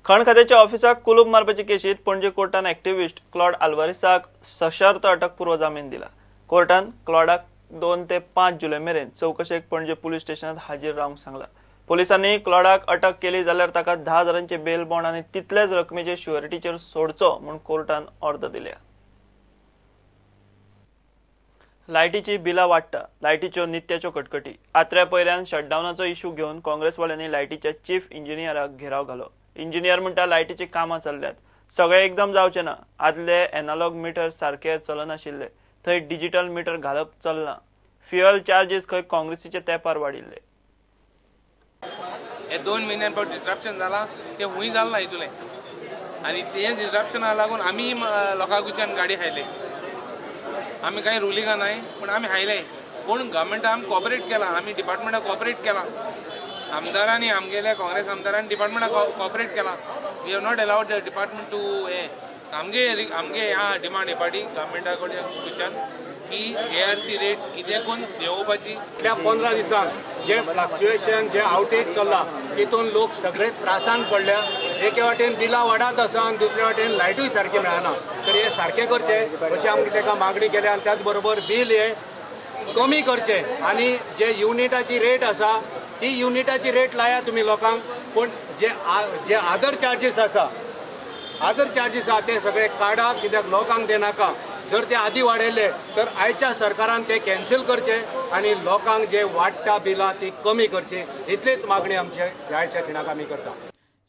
खण खात्याच्या ऑफिसाक कुलूप मारपाचे केशीत पणजे कोर्टान एक्टिव्हिस्ट क्लॉड आल्वारेसाक सशर्त अटकपूर्व जामीन दिला। कोर्टान क्लॉडाक 2 ते 5 जुलै मेरेन चौकशेक पणजे पुलीस स्टेशनात हाजीर रावंक सांगला। पोलिसांनी क्लॉडाक अटक केली जाल्यार ताका 10,000चे बेल बॉन्ड आनी तितलेच रकमेचे श्युरिटीचेर सोडचो म्हूण कोर्टान ऑर्डर दिल्या। लायटीची बिलां वाडटा, लायटीच्यो नित्याच्यो कटकटी। आत्र्या पयऱ्यान शटडावनाचो इश्यू घेवन काँग्रेसवाल्यांनी लायटीच्या चीफ इंजिनियराक घेराव घालो। इंजिनियर म्हणटा लायटीची कामां चल्ल्यात, सगळे एकदम जावचे ना। आदले एनालॉग मिटर सारखे चलनाशिल्ले, थंय डिजिटल मिटर घालप चलना। फ्युएल चार्जीस खंय काँग्रेसीचे तेंपार वाडिल्ले। हे 2 महिन्यांपासून डिस्ट्रप्शन जाला ते हुंय जालें ना इतुलें आनी ते डिस्ट्रप्शना लागून आमी लोकां कडच्यान गाडी हायले। आमी कांय रुलिंगा नाय पूण आमी हायले पूण गव्हर्मेंटान आमकां कॉपरेट केला, आमी डिपार्टमेंटाक कॉपरेट केला। आमदारांनी आमगेल्या काँग्रेस आमदारांनी डिपार्टमेंटाक कॉपरेट केला। We have not allowed the department to आमगे ह्या डिमांड पार्टी गव्हर्मेंटा कडच्यान की ARC रेट कितें करून देंवोवपाची। त्या 15 दिसांक जे फ्लक्च्युएशन जे आउटेज चल्ला तितून लोक सगळे त्रासान पडल्या। एके वाटेन बिलां वाडत आसा आनी दुसरे वाटेन लायटूय सारकी मेळना, तर हे सारखे करचे अशी आमकां ताका मागणी केल्या। आनी त्याच बरोबर बिल हे कमी करचे आनी जे युनिटाची रेट आसा ती युनिटाची रेट लाया तुमी लोकांक, पूण जे आदर चार्जीस आसा ते सगळे काडा, कित्याक लोकांक ते नाका। जर ते आदी वाडयले तर आयच्या सरकारान ते कॅन्सल करचे आनी लोकांक जे वाडटा बिलां ती कमी करची, इतलीच मागणी आमच्या ह्याच्या दिनाक आमी करता।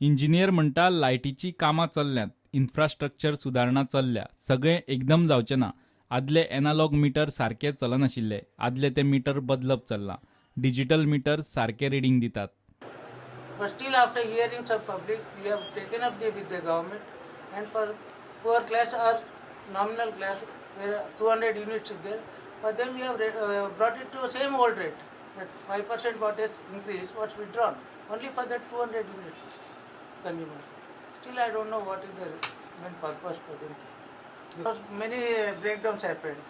इंजिनियर म्हणटा लायटीची कामां चल्ल्यात, इन्फ्रास्ट्रक्चर सुदारणा चल्ल्या, सगळे एकदम जावचे ना। आदले एनालॉग मिटर सारखे चलनाशिल्ले, आदले ते मिटर बदलप चल्ला। डिजिटल मिटर सारखे रिडिंग दितात। But still, after hearings of public, we have taken up with the government, and for poor class or nominal class, where 200 units is there, for them we have brought it to the same old rate, that 5% what is increased, what's withdrawn, only for that 200 units consumer. Still, I don't know what is the main purpose for them. Because many breakdowns happened.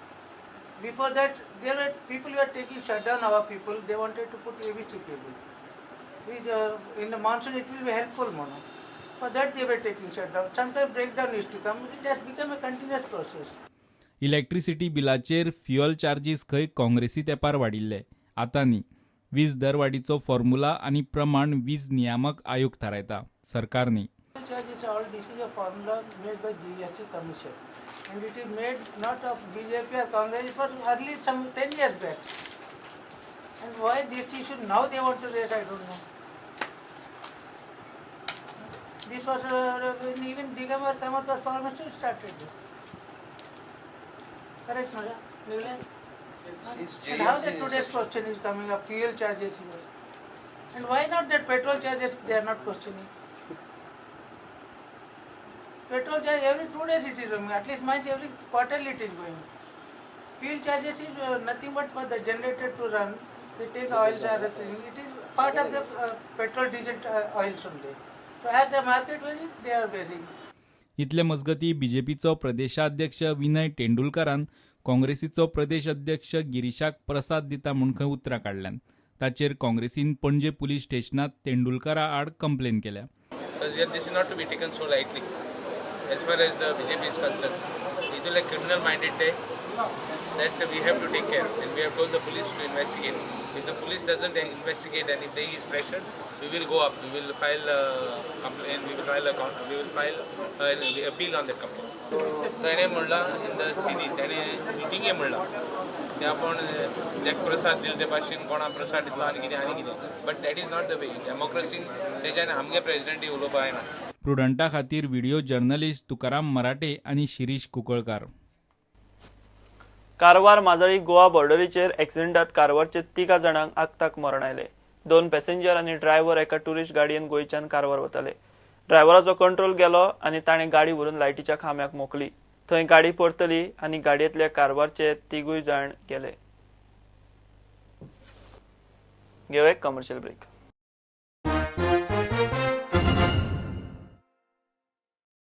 Before that, there were people who were taking shutdown our people, they wanted to put ABC cable. In the monsoon it will be helpful mono. For that they were taking shutdown. Sometimes breakdown used to come. It has become a continuous process. Electricity बिलाचेर fuel charges खंय काँग्रेसी तेंपार वाडिल्ले, आतां न्ही। वीज दरवाडीचो formula आनी प्रमाण वीज नियामक आयोग थारायता, सरकार न्ही। Charges all this is a formula made by GST Commission, and it is made not of BJP or Congress, it was early some 10 years back. And why this issue now they want to raise, I don't know. This was when even Digambar Kamat was formed, started this. Correct, Maja? And how that today's question is coming up, fuel charges here. And why not that petrol charges they are not questioning? Petrol charge every 2 days it is going, at least mine every quarterly it is going. Fuel charges is nothing but for the generator to run. They take oils or other things. It is part of the petrol, diesel oils only. So at the market value, they are varying. इतले मजगती बीजेपीचो प्रदेशाध्यक्ष विनय तेंडुलकरान काँग्रेसीचो प्रदेश अध्यक्ष गिरीशाक प्रसाद दिता म्हूण खंय उतरां काडल्यान। ताचेर काँग्रेसीन पणजे पुलीस स्टेशनात तेंडुलकरा आड कंप्लेन केल्या। This is not to be taken so lightly. As far as the BJP is concerned, it is a criminal minded day that we have to take care, and we have told the police to investigate. If the police doesn't investigate and if there is pressure, we will go up. We will file a complaint. We will file an appeal on that complaint. त्याने म्हणला in the CD त्याने मिटिंगे म्हणला ते आपण jack प्रसाद दिले ते भाशेन कोणा प्रसाद दितलो आनी कितें but that is not the way डेमोक्रेसीन तेच्यान आमगे प्रेसिडेंटी उलोवपा जायना। प्रुडंटा खातीर व्हिडिओ जर्नलिस्ट तुकाराम मराठे आनी शिरीष कुंकळकार। कारवार माजळी गोवा बॉर्डरीचेर एक्सिडेंटात कारवारचे 3 जाणांक आगताक मरण आयले। 2 पॅसेंजर आनी ड्रायव्हर एका टुरिस्ट गाडयेन गोंयच्यान कारवार वताले। ड्रायव्हराचो कंट्रोल गेलो आनी ताणें गाडी व्हरून लायटीच्या खांब्याक मोखली। थंय गाडी परतली आनी गाडयेंतले कारवारचे 3 जाण गेले। घेवया कमर्शियल ब्रेक।